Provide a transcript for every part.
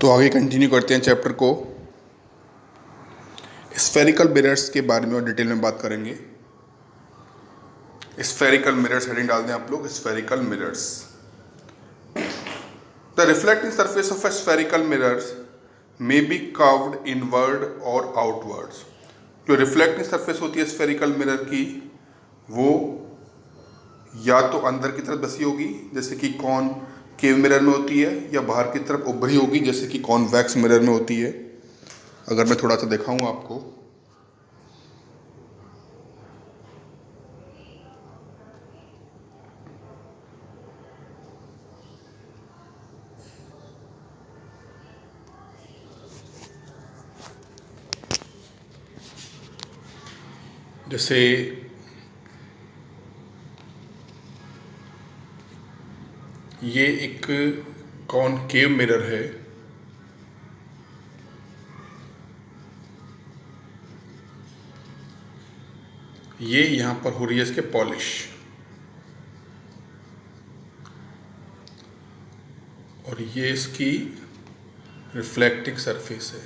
तो आगे कंटिन्यू करते हैं चैप्टर को। स्फेरिकल मिरर्स के बारे में और डिटेल में बात करेंगे। स्फेरिकल मिरर्स हेडिंग डाल दें आप लोग, spherical mirrors. The reflecting surface of A spherical mirrors may be curved inward और आउटवर्ड्स। जो रिफ्लेक्टिंग सरफेस होती है स्फेरिकल मिरर की, वो या तो अंदर की तरफ धसी होगी जैसे कि कॉनकेव मिरर में होती है, या बाहर की तरफ उभरी होगी जैसे कि कॉन्वेक्स मिरर में होती है। अगर मैं थोड़ा सा दिखाऊं आपको, जैसे ये एक कॉनकेव मिरर है, ये यहां पर हो रही है इसके पॉलिश, और ये इसकी रिफ्लेक्टिंग सरफेस है।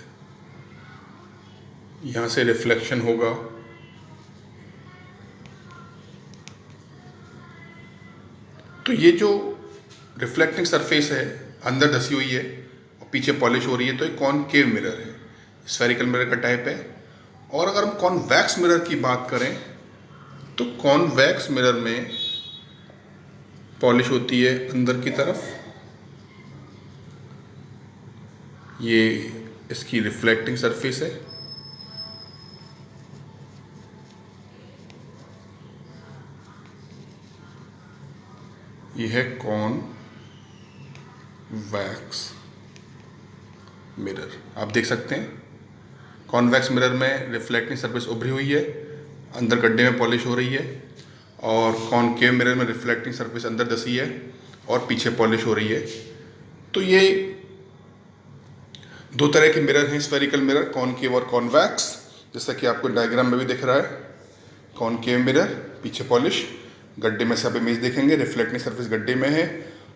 यहां से रिफ्लेक्शन होगा, तो ये जो रिफ्लेक्टिंग सरफेस है अंदर धसी हुई है और पीछे पॉलिश हो रही है, तो एक कॉनकेव मिरर है, स्फेरिकल मिरर का टाइप है। और अगर हम कॉन्वेक्स मिरर की बात करें तो कॉन्वेक्स मिरर में पॉलिश होती है अंदर की तरफ, ये इसकी रिफ्लेक्टिंग सरफेस है। यह है कॉन्वेक्स मिरर। आप देख सकते हैं कॉन्वेक्स मिरर में रिफ्लेक्टिंग सरफेस उभरी हुई है, अंदर गड्ढे में पॉलिश हो रही है, और कॉनकेव मिरर में रिफ्लेक्टिंग सरफेस अंदर धसी है और पीछे पॉलिश हो रही है। तो ये दो तरह के मिरर हैं स्फेरिकल मिरर, कॉनकेव और कॉन्वेक्स, जैसा कि आपको डायग्राम में भी दिख रहा है। कॉनकेव मिरर पीछे पॉलिश, गड्ढे में से आप इमेज देखेंगे, रिफ्लेक्टिंग सरफेस गड्ढे में है,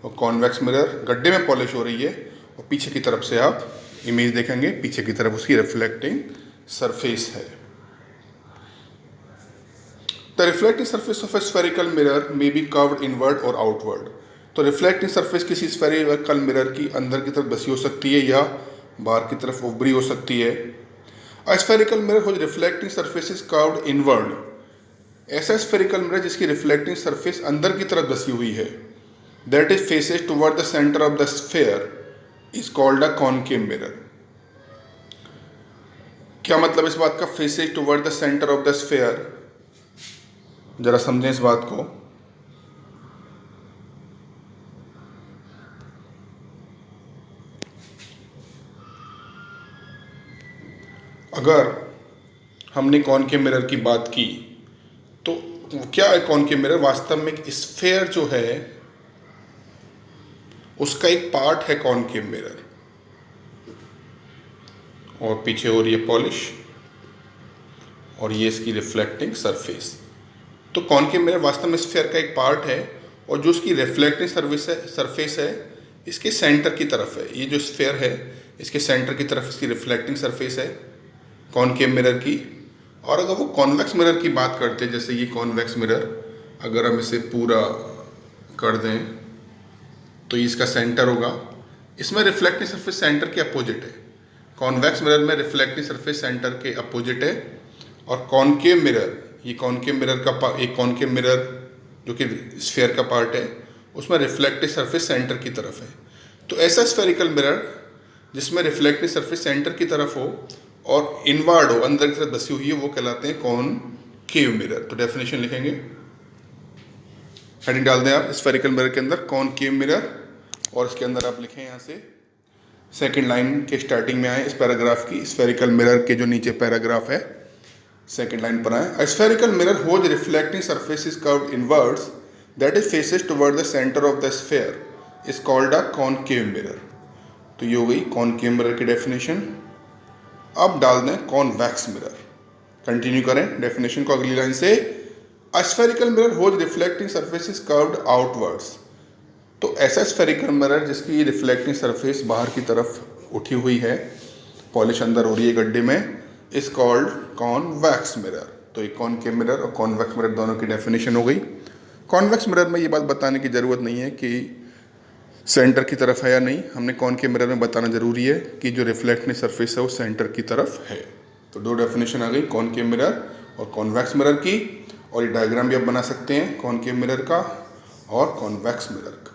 और कॉन्वेक्स मिरर गड्ढे में पॉलिश हो रही है और पीछे की तरफ से आप इमेज देखेंगे, पीछे की तरफ उसकी रिफ्लेक्टिंग सरफेस है। The reflecting surface of A spherical mirror may be curved inward और आउटवर्ड। तो रिफ्लेक्टिंग सरफेस किसी स्फेरिकल मिरर की अंदर की तरफ धसी हो सकती है या बाहर की तरफ उभरी हो सकती है। A spherical mirror whose reflecting surface is curved inward. ऐसा स्फेरिकल मिरर जिसकी रिफ्लेक्टिंग सरफेस अंदर की तरफ धसी हुई है, that is faces toward the centre of the sphere, is called a concave mirror. क्या मतलब इस बात का, faces toward the centre of the sphere? जरा समझें इस बात को। अगर हमने कॉनकेव मिरर की बात की तो क्या है कॉनकेव मिरर? वास्तव में एक स्फेयर जो है उसका एक पार्ट है कॉनकेव मिरर, और पीछे हो रही है पॉलिश, और ये इसकी रिफ्लेक्टिंग सरफेस। तो कॉनकेव मिरर वास्तव में स्फेयर का एक पार्ट है, और जो उसकी रिफ्लेक्टिंग सरफेस है इसके सेंटर की तरफ है। ये जो स्फेयर है इसके सेंटर की तरफ इसकी रिफ्लेक्टिंग सरफेस है कॉनकेव मिरर की। और अगर वो कॉन्वेक्स मिरर की बात करते हैं, जैसे ये कॉन्वेक्स मिरर, अगर हम इसे पूरा कर दें तो ये इसका सेंटर होगा, इसमें रिफ्लेक्टिंग सरफेस सेंटर के अपोजिट है। कॉन्वेक्स मिरर में रिफ्लेक्टिंग सरफेस सेंटर के अपोजिट है, और कॉनकेव मिरर, ये कॉनकेव मिरर का एक कॉनकेव मिरर जो कि स्फेयर का पार्ट है, उसमें रिफ्लेक्टिव सरफेस सेंटर की तरफ है। तो ऐसा स्फेरिकल मिरर जिसमें रिफ्लेक्टिव सरफेस सेंटर की तरफ हो और इनवर्ड हो, अंदर की तरफ धसी हुई है, वो कहलाते हैं कॉनकेव मिरर। तो डेफिनेशन लिखेंगे, हेडिंग डाल दें आप स्फेरिकल मिरर के अंदर कॉनकेव मिरर, और इसके अंदर आप लिखें यहाँ से सेकंड लाइन के स्टार्टिंग में आए इस पैराग्राफ की, स्फेरिकल मिरर के जो नीचे पैराग्राफ है सेकंड लाइन पर आए। A spherical mirror whose reflecting surface is curved inwards that is faces toward the centre of the sphere is called a concave mirror. तो ये हो गई कॉनकेव मिरर की डेफिनेशन। अब डाल दें कॉन्वेक्स मिरर। कंटिन्यू करें डेफिनेशन को अगली लाइन से। A spherical mirror whose reflecting surface is curved outwards. तो ऐसा स्फेरिकल मिरर जिसकी रिफ्लेक्टिंग सरफेस बाहर की तरफ उठी हुई है, पॉलिश अंदर हो रही है गड्ढे में, इज कॉल्ड कॉन्वेक्स मिरर। तो एक कॉनकेव मिरर और कॉन्वेक्स मिरर दोनों की डेफिनेशन हो गई। कॉन्वेक्स मिरर में ये बात बताने की ज़रूरत नहीं है कि सेंटर की तरफ है या नहीं, हमने कॉनकेव मिरर में बताना ज़रूरी है कि जो रिफ्लेक्टिंग सरफेस है वो सेंटर की तरफ है। तो दो डेफिनेशन आ गई, कॉनकेव मिरर और कॉन्वेक्स मिरर की। और ये डायग्राम भी आप बना सकते हैं कॉनकेव मिरर का और कॉन्वेक्स मिरर का।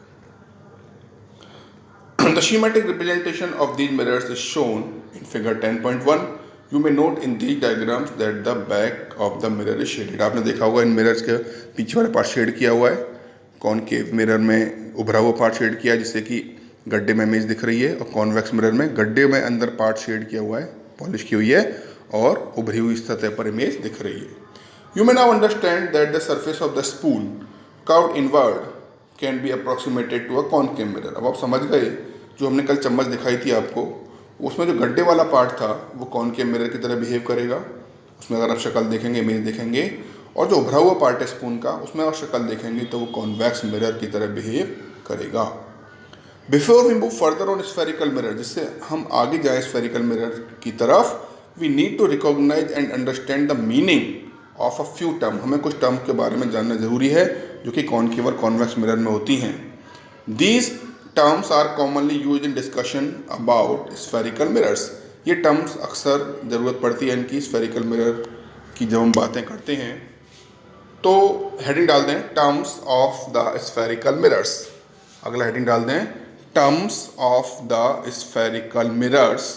The schematic representation of these mirrors is shown in figure 10.1. You may note in these diagrams that the back of the mirror is shaded. आपने देखा होगा इन मिरर्स के पीछे वाला पार्ट शेड किया हुआ है, कॉनकेव मिरर में उभरा हुआ पार्ट शेड किया है जिससे कि गड्ढे में इमेज दिख रही है, और कॉन्वेक्स मिरर में गड्ढे में अंदर पार्ट शेड किया हुआ है, पॉलिश की हुई है और उभरी हुई सतह पर इमेज दिख रही है। You may now understand that the surface of the spoon curved inward can be approximated to a concave mirror. अब आप समझ गए, जो हमने कल चम्मच दिखाई थी आपको, उसमें जो गड्ढे वाला पार्ट था वो कॉनकेव मिरर की तरह बिहेव करेगा, उसमें अगर आप शक्ल देखेंगे, इमेज देखेंगे, और जो उभरा हुआ पार्ट है स्पून का, उसमें आप शक्ल देखेंगे तो वो कॉन्वेक्स मिरर की तरह बिहेव करेगा। Before we move further on spherical mirror, जिससे हम आगे जाए स्फेरिकल मिरर की तरफ, we need to recognise and understand the meaning of a few term. हमें कुछ टर्म के बारे में जानना जरूरी है जो कि कॉनकेव और कॉन्वेक्स मिरर में होती हैं। These terms are commonly use in discussion about spherical mirrors. ये टर्म्स अक्सर ज़रूरत पड़ती है इनकी स्फेरिकल मिरर की जब हम बातें करते हैं। तो हेडिंग डाल दें terms of the spherical mirrors. अगला हेडिंग डाल दें terms of the spherical mirrors.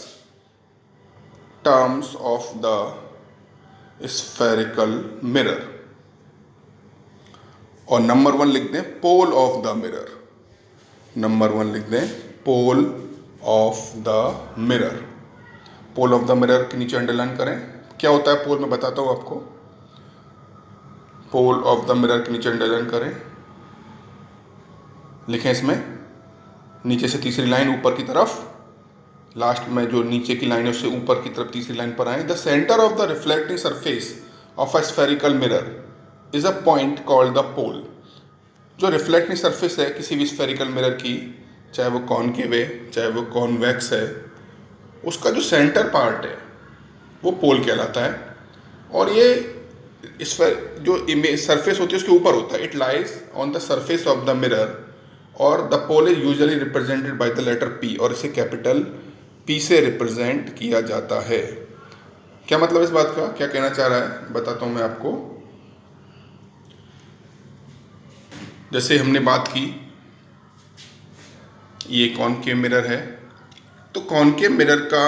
Terms of the spherical mirror. और नंबर 1 लिख दें pole of the mirror. Number 1 लिख दें pole of the mirror. Pole of the mirror के नीचे अंडरलाइन करें। क्या होता है पोल, मैं बताता हूं आपको। पोल ऑफ द मिरर के नीचे अंडरलाइन करें, लिखें इसमें नीचे से तीसरी लाइन ऊपर की तरफ, लास्ट में जो नीचे की लाइन है उससे ऊपर की तरफ तीसरी लाइन पर आए। The centre of the reflecting surface of a spherical mirror is a point called the pole. जो रिफ्लेक्टिंग सरफेस है किसी भी स्फेरिकल मिरर की, चाहे वो कॉनकेव है चाहे वो कॉन्वेक्स है, उसका जो सेंटर पार्ट है वो पोल कहलाता है। और ये जो इमेज सरफेस होती है उसके ऊपर होता है। It lies on the surface of the mirror और the pole is usually represented by the letter P, और इसे कैपिटल पी से रिप्रेजेंट किया जाता है। क्या मतलब इस बात का, क्या कहना चाह रहा है, बताता हूं मैं आपको। जैसे हमने बात की ये कॉनकेव मिरर है, तो कॉनकेव मिरर का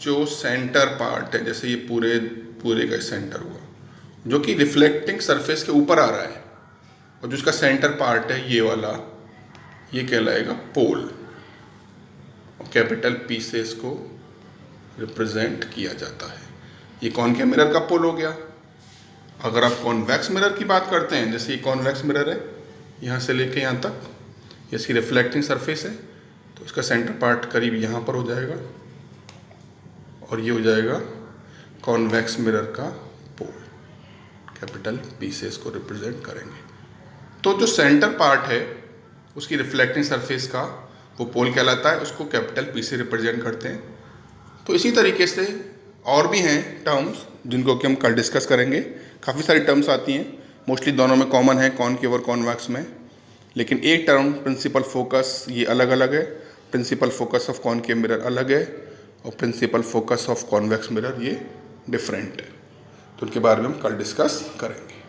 जो सेंटर पार्ट है, जैसे ये पूरे का सेंटर हुआ जो कि रिफ्लेक्टिंग सरफेस के ऊपर आ रहा है, और जो इसका सेंटर पार्ट है ये वाला, ये कहलाएगा पोल, और कैपिटल पी से इसको रिप्रेजेंट किया जाता है। ये कॉनकेव मिरर का पोल हो गया। अगर आप कॉन्वेक्स मिरर की बात करते हैं, जैसे ये कॉन्वेक्स मिरर है, यहाँ से लेके यहाँ तक ये इसकी रिफ्लेक्टिंग सरफेस है, तो इसका सेंटर पार्ट करीब यहाँ पर हो जाएगा, और ये हो जाएगा कॉन्वेक्स मिरर का पोल, कैपिटल पी से इसको रिप्रेजेंट करेंगे। तो जो सेंटर पार्ट है उसकी रिफ्लेक्टिंग सरफेस का वो पोल कहलाता है, उसको कैपिटल पी से रिप्रेजेंट करते हैं। तो इसी तरीके से और भी हैं टर्म्स जिनको कि हम कल डिस्कस करेंगे। काफ़ी सारी टर्म्स आती हैं, मोस्टली दोनों में कॉमन है, कॉनकेव और कॉन्वेक्स में। लेकिन एक टर्म प्रिंसिपल फोकस ये अलग अलग है। Principal focus of concave mirror अलग है और principal focus of convex mirror ये डिफरेंट है। तो उनके बारे में हम कल डिस्कस करेंगे।